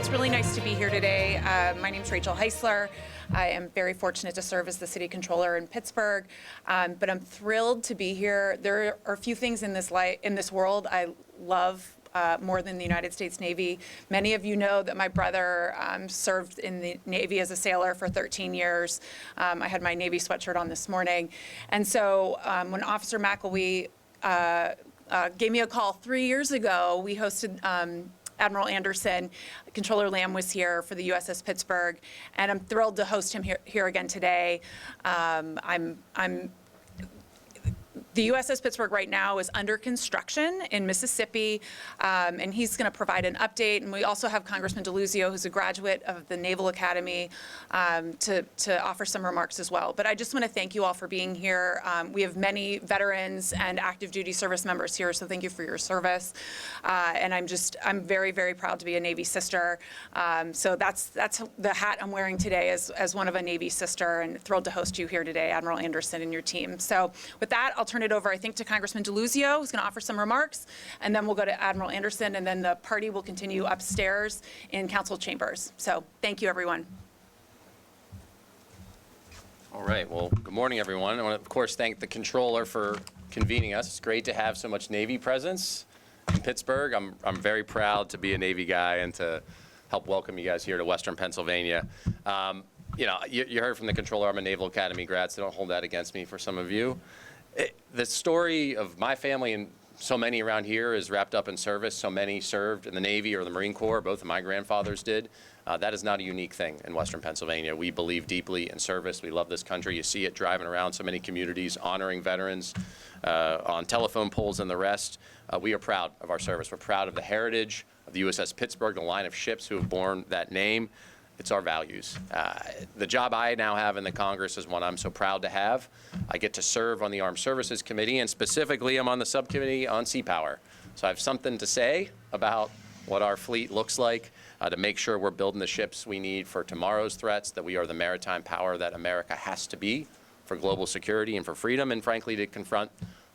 It's really nice to be here today. My name is Rachael Heisler. I am very fortunate to serve as the city controller in Pittsburgh, but I'm thrilled to be here. There are a few things in this world I love more than the United States Navy. Many of you know that my brother served in the Navy as a sailor for 13 years. I had my Navy sweatshirt on this morning. And so when Officer McElwee gave me a call 3 years ago, we hosted Admiral Anderson. Controller Lamb was here for the USS Pittsburgh, and I'm thrilled to host him here again today. The USS Pittsburgh right now is under construction in Mississippi, and he's going to provide an update. And we also have Congressman DeLuzio, who's a graduate of the Naval Academy, to offer some remarks as well. But I just want to thank you all for being here. We have many veterans and active duty service members here, so thank you for your service. And I'm very, very proud to be a Navy sister. So that's the hat I'm wearing today as one of a Navy sister, and thrilled to host you here today, Admiral Anderson and your team. So with that, I'll turn it over, I think, to Congressman DeLuzio, who's going to offer some remarks, and then we'll go to Admiral Anderson, and then the party will continue upstairs in council chambers. So thank you, everyone. All right. Well, good morning, everyone. I want to, of course, thank the controller for convening us. It's great to have so much Navy presence in Pittsburgh. I'm very proud to be a Navy guy and to help welcome you guys here to Western Pennsylvania. You know, you heard from the controller, I'm a Naval Academy grad, so don't hold that against me for some of you. The story of my family and so many around here is wrapped up in service. So many served in the Navy or the Marine Corps. Both of my grandfathers did. That is not a unique thing in Western Pennsylvania. We believe deeply in service. We love this country. You see it driving around so many communities, honoring veterans on telephone poles and the rest. We are proud of our service. We're proud of the heritage of the USS Pittsburgh, the line of ships who have borne that name. It's our values. The job I now have in the Congress is one I'm so proud to have. I get to serve on the Armed Services Committee, and specifically I'm on the subcommittee on sea power. So I have something to say about what our fleet looks like to make sure we're building the ships we need for tomorrow's threats, that we are the maritime power that America has to be for global security and for freedom, and frankly to confront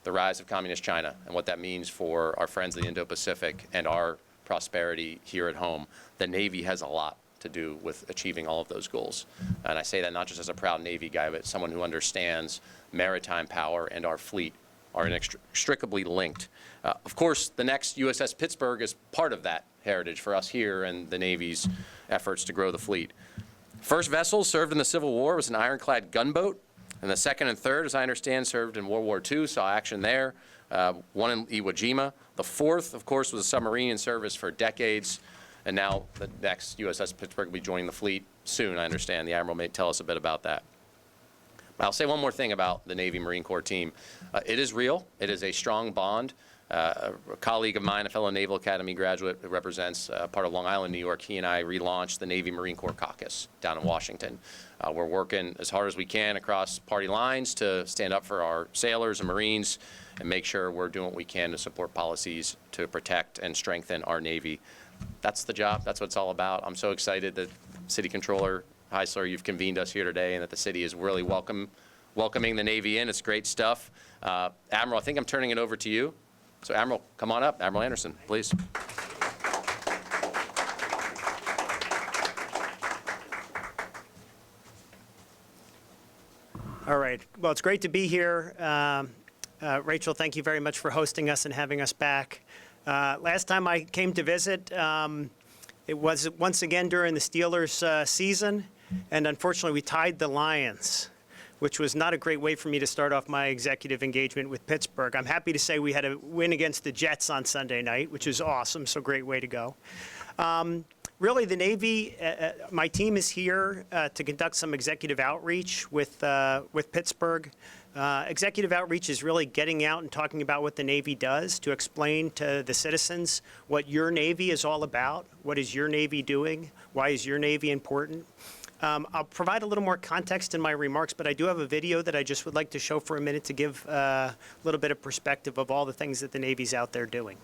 the rise of communist China and what that means for our friends in the Indo-Pacific and our prosperity here at home. The Navy has a lot to do with achieving all of those goals. And I say that not just as a proud Navy guy, but someone who understands maritime power and our fleet are inextricably linked. Of course, the next USS Pittsburgh is part of that heritage for us here and the Navy's efforts to grow the fleet. First vessel served in the Civil War was an ironclad gunboat, and the second and third, as I understand, served in World War II, saw action there, one in Iwo Jima. The fourth, of course, was a submarine in service for decades. And now the next USS Pittsburgh will be joining the fleet soon, I understand. The Admiral may tell us a bit about that. But I'll say one more thing about the Navy Marine Corps team. It is real. It is a strong bond. A colleague of mine, a fellow Naval Academy graduate who represents part of Long Island, New York, he and I relaunched the Navy Marine Corps Caucus down in Washington. We're working as hard as we can across party lines to stand up for our sailors and Marines and make sure we're doing what we can to support policies to protect and strengthen our Navy. That's the job. That's what it's all about. I'm so excited that City Controller Heisler, you've convened us here today, and that the city is really welcoming the Navy in. It's great stuff. Admiral, I think I'm turning it over to you. So Admiral, come on up. Admiral Anderson, please. All right. Well, it's great to be here. Rachel, thank you very much for hosting us and having us back. Last time I came to visit, it was once again during the Steelers season, and unfortunately we tied the Lions, which was not a great way for me to start off my executive engagement with Pittsburgh. I'm happy to say we had a win against the Jets on Sunday night, which is awesome, so great way to go. Really, the Navy, my team is here to conduct some executive outreach with Pittsburgh. Executive outreach is really getting out and talking about what the Navy does, to explain to the citizens what your Navy is all about, what is your Navy doing, why is your Navy important. I'll provide a little more context in my remarks, but I do have a video that I just would like to show for a minute to give a little bit of perspective of all the things that the Navy's out there doing.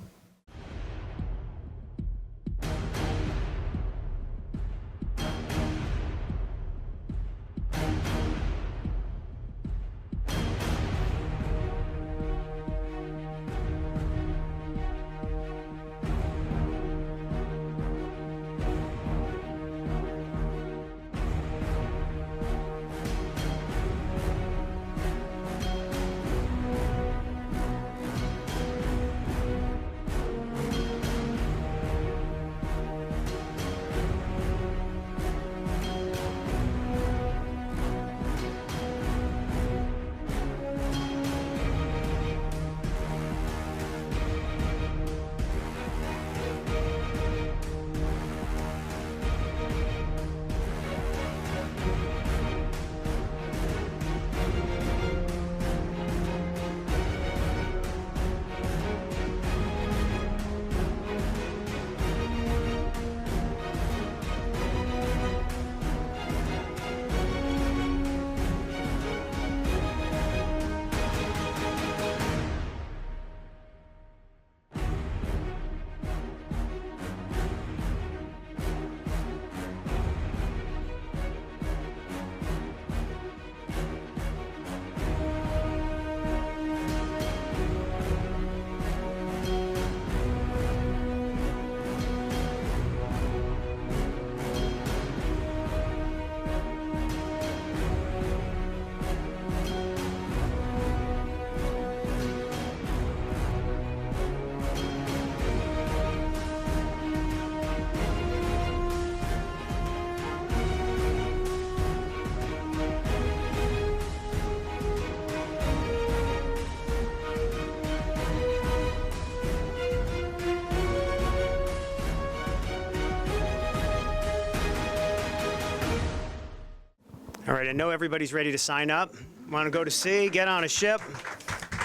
All right, I know everybody's ready to sign up. Want to go to sea, get on a ship,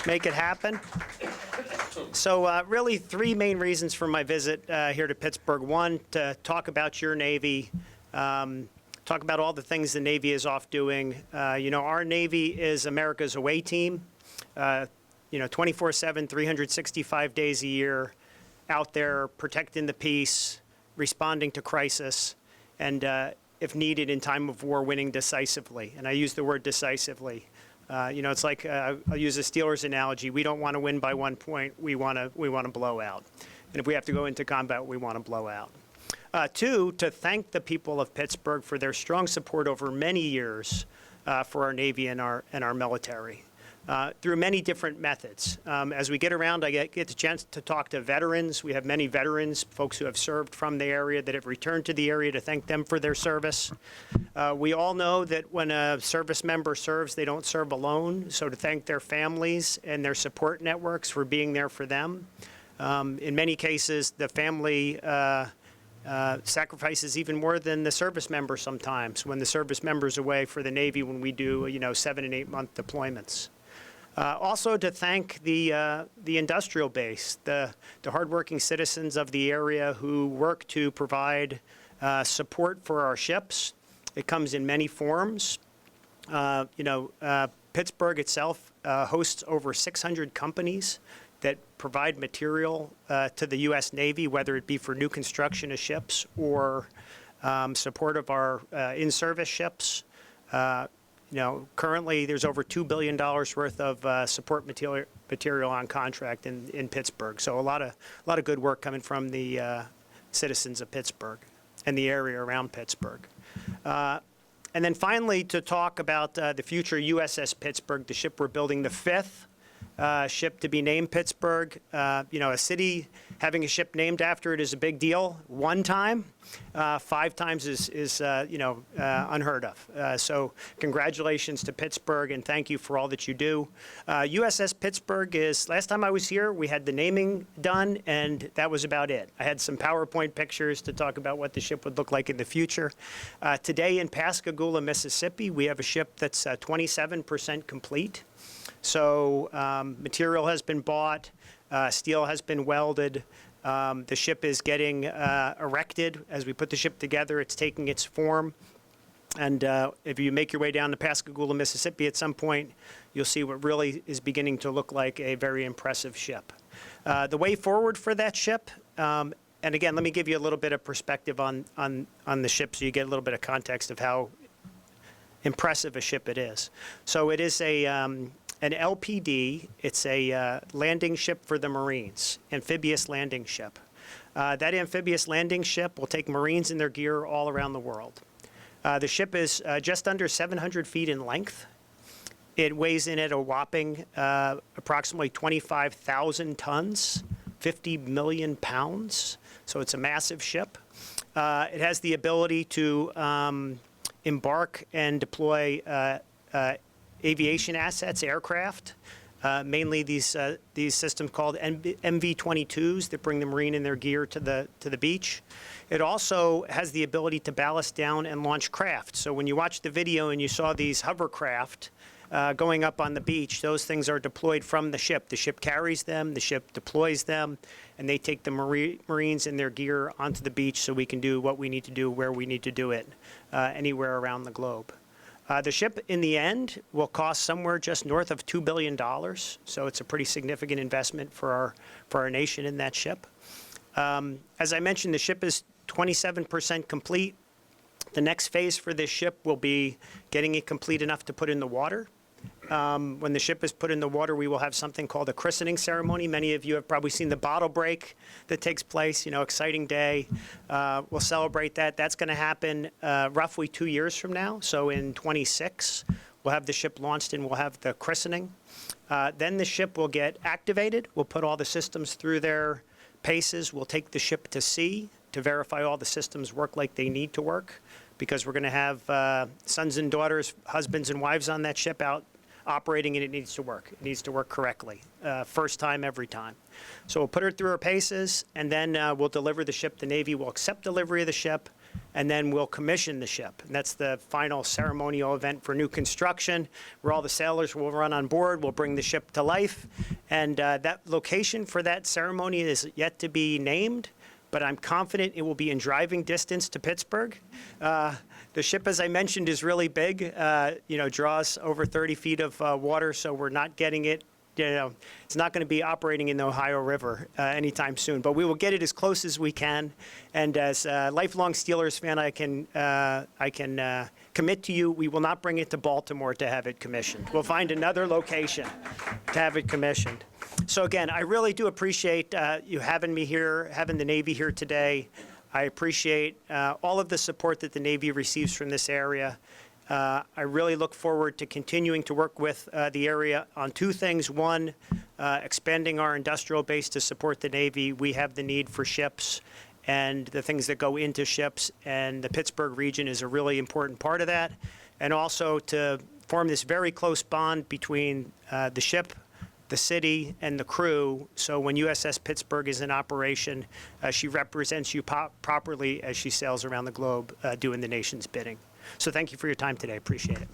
make it happen. So really three main reasons for my visit here to Pittsburgh. One, to talk about your Navy, talk about all the things the Navy is off doing. Our Navy is America's away team, 24/7, 365 days a year, out there protecting the peace, responding to crisis, and if needed in time of war, winning decisively. And I use the word decisively. It's like, I'll use a Steelers analogy. We don't want to win by 1 point. We want to blow out. And if we have to go into combat, we want to blow out. Two, to thank the people of Pittsburgh for their strong support over many years for our Navy and our military through many different methods. As we get around, I get the chance to talk to veterans. We have many veterans, folks who have served from the area that have returned to the area, to thank them for their service. We all know that when a service member serves, they don't serve alone. So to thank their families and their support networks for being there for them. In many cases, the family sacrifices even more than the service member sometimes when the service member's away for the Navy when we do, 7 and 8 month deployments. Also to thank the industrial base, the hardworking citizens of the area who work to provide support for our ships. It comes in many forms. Pittsburgh itself hosts over 600 companies that provide material to the U.S. Navy, whether it be for new construction of ships or support of our in-service ships. Currently there's over $2 billion worth of support material on contract in Pittsburgh. So a lot of good work coming from the citizens of Pittsburgh and the area around Pittsburgh. And then finally, to talk about the future USS Pittsburgh, the ship we're building, the fifth ship to be named Pittsburgh. A city having a ship named after it is a big deal. 1 time, 5 times is unheard of. So congratulations to Pittsburgh, and thank you for all that you do. USS Pittsburgh is, last time I was here, we had the naming done, and that was about it. I had some PowerPoint pictures to talk about what the ship would look like in the future. Today in Pascagoula, Mississippi, we have a ship that's 27% complete. So material has been bought, steel has been welded, the ship is getting erected. As we put the ship together, it's taking its form. And if you make your way down to Pascagoula, Mississippi at some point, you'll see what really is beginning to look like a very impressive ship. The way forward for that ship, and again, let me give you a little bit of perspective on the ship so you get a little bit of context of how impressive a ship it is. So it is an LPD. It's a landing ship for the Marines, amphibious landing ship. That amphibious landing ship will take Marines and their gear all around the world. The ship is just under 700 feet in length. It weighs in at a whopping approximately 25,000 tons, 50 million pounds. So it's a massive ship. It has the ability to embark and deploy aviation assets, aircraft, mainly these systems called MV-22s that bring the Marine and their gear to the beach. It also has the ability to ballast down and launch craft. So when you watch the video and you saw these hovercraft going up on the beach, those things are deployed from the ship. The ship carries them, the ship deploys them, and they take the Marines and their gear onto the beach so we can do what we need to do where we need to do it, anywhere around the globe. The ship, in the end, will cost somewhere just north of $2 billion, so it's a pretty significant investment for our nation in that ship. As I mentioned, the ship is 27% complete. The next phase for this ship will be getting it complete enough to put in the water. When the ship is put in the water, we will have something called a christening ceremony. Many of you have probably seen the bottle break that takes place, exciting day. We'll celebrate that. That's going to happen roughly 2 years from now. So in 26, we'll have the ship launched and we'll have the christening. Then the ship will get activated. We'll put all the systems through their paces. We'll take the ship to sea to verify all the systems work like they need to work, because we're going to have sons and daughters, husbands and wives on that ship out operating, and it needs to work. It needs to work correctly, first time, every time. So we'll put her through her paces, and then we'll deliver the ship. The Navy will accept delivery of the ship, and then we'll commission the ship. And that's the final ceremonial event for new construction, where all the sailors will run on board, we'll bring the ship to life. And that location for that ceremony is yet to be named, but I'm confident it will be in driving distance to Pittsburgh. The ship, as I mentioned, is really big, draws over 30 feet of water, so we're not getting it. It's not going to be operating in the Ohio River anytime soon, but we will get it as close as we can. And as a lifelong Steelers fan, I can commit to you, we will not bring it to Baltimore to have it commissioned. We'll find another location to have it commissioned. So again, I really do appreciate you having me here, having the Navy here today. I appreciate all of the support that the Navy receives from this area. I really look forward to continuing to work with the area on two things. One, expanding our industrial base to support the Navy. We have the need for ships and the things that go into ships, and the Pittsburgh region is a really important part of that. And also to form this very close bond between the ship, the city, and the crew, so when USS Pittsburgh is in operation, she represents you properly as she sails around the globe doing the nation's bidding. So thank you for your time today. Appreciate it.